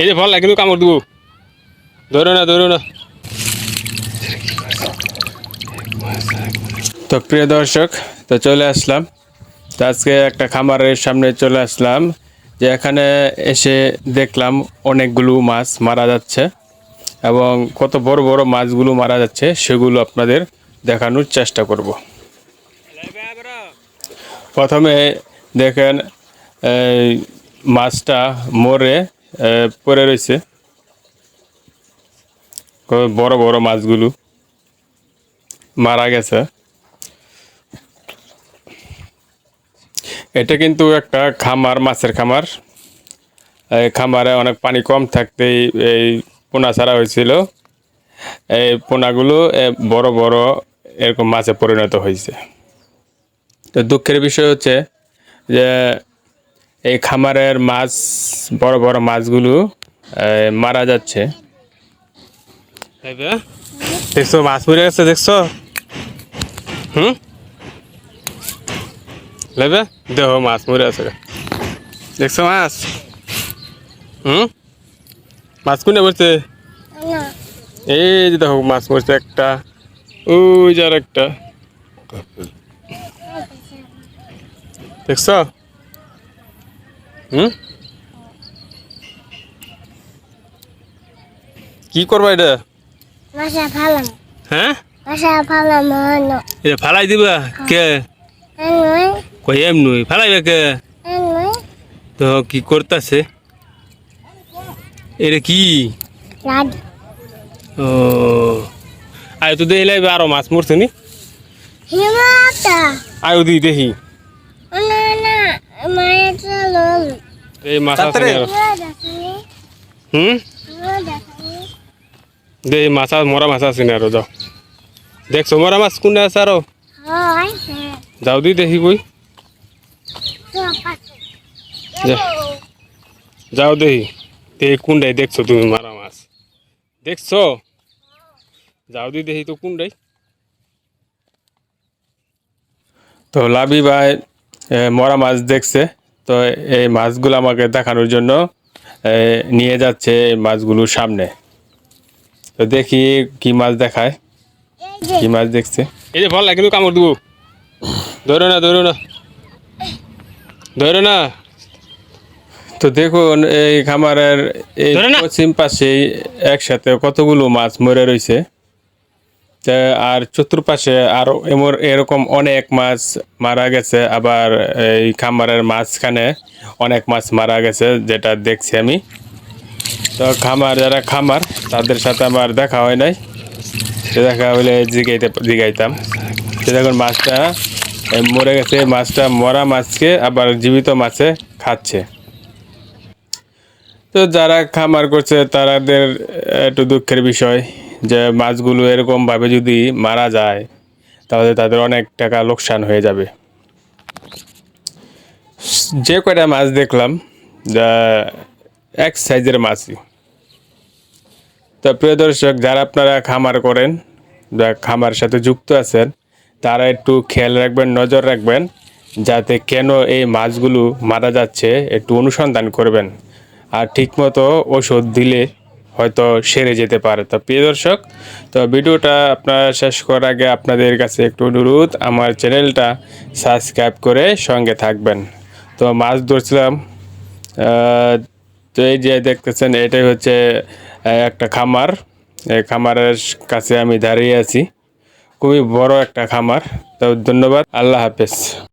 এই যে ফল কিন্তু কামড় দিব, ধরো না ধরো না। তো প্রিয় দর্শক, তো চলে আসলাম, তো আজকে একটা খামারের সামনে চলে আসলাম, যে এখানে এসে দেখলাম অনেকগুলো মাছ মারা যাচ্ছে এবং কত বড় বড় মাছগুলো মারা যাচ্ছে সেগুলো আপনাদের দেখানোর চেষ্টা করব। প্রথমে দেখেন এই মাছটা মরে পড়ে রয়েছে, বড় বড় মাছগুলো মারা গেছে। এটা কিন্তু একটা খামার, মাছের খামার। এই খামারে অনেক পানি কম থাকতেই এই পোনা ছাড়া হয়েছিল। এই পোনাগুলো বড় বড় এরকম মাছে পরিণত হয়েছে। তো দুঃখের বিষয় হচ্ছে যে এই খামারের মাছ, বড় বড় মাছগুলো মারা যাচ্ছে। দেখছো মাছ মরে গেছে, দেখছো? লেবে দেখো মাছ মরে আছে, দেখছো মাছ? মাছ কোনে পড়ছে? এই যে দেখো মাছ পড়ছে একটা, ওই যে আর একটা, দেখছো? কি করবা এটা? হ্যাঁ, এটা ফালাই দিবা কে? কই এমনি ফালাইবে কে? তো কি করতেছে এটা? কি ও, আয় তো দেখলে আরো মাছ মরছে নি, আয়ো দি দেখি। এই মাছ আছে না? দে মাছ, মরা মাছ আছে না? আরো যাও, দেখছো মরা মাছ কোনটা আছে আরো? যাও দি দেখি কই, যাও দেখি দেখি কোনটাই দেখছো তুমি মারা মাছ দেখছো? যাও দি দেখি তো কোনটাই। তো লাবি ভাই মরা মাছ দেখছে, তো এই মাছগুলো আমাকে দেখানোর জন্য নিয়ে যাচ্ছে এই মাছগুলোর সামনে। তো দেখি কি মাছ দেখায়, কি মাছ দেখছে। এই যে ফল কিন্তু কামড় দিব, ধরো না ধরো না ধরো না। তো দেখুন এই খামারের এই পশ্চিম পাশেই একসাথে কতগুলো মাছ মরে রয়েছে, আর চতুর্পাশে আরো এরকম অনেক মাছ মারা গেছে। আবার এই খামারের মাঝখানে অনেক মাছ মারা গেছে, যেটা দেখছি আমি। তো যারা খামার তাদের সাথে আমার দেখা হয় নাই, দেখা হলে জিগাইতাম। দেখুন মাছটা মরে গেছে, মাছটা মরা মাছকে আবার জীবিত মাছে খাচ্ছে। তো যারা খামার করছে তাদের একটু দুঃখের বিষয়, যে মাছগুলো এরকমভাবে যদি মারা যায় তাহলে তাদের অনেক টাকা লোকসান হয়ে যাবে। যে কয়টা মাছ দেখলাম যা এক সাইজের মাছই। তো প্রিয় দর্শক, যারা আপনারা খামার করেন, যারা খামার সাথে যুক্ত আছেন, তারা একটু খেয়াল রাখবেন, নজর রাখবেন, যাতে কেন এই মাছগুলো মারা যাচ্ছে একটু অনুসন্ধান করবেন। আর ঠিকমতো ওষুধ দিলে হয়তো সেরে যেতে পারে। তো প্রিয় দর্শক, তো ভিডিওটা আপনারা শেষ করার আগে আপনাদের কাছে একটু অনুরোধ, আমার চ্যানেলটা সাবস্ক্রাইব করে সঙ্গে থাকবেন। তো মাছ ধরছিলাম, তো এই যে দেখতেছেন এটাই হচ্ছে একটা খামার। এই খামারের কাছে আমি দাঁড়িয়ে আছি, খুবই বড় একটা খামার। তো ধন্যবাদ, আল্লাহ হাফেজ।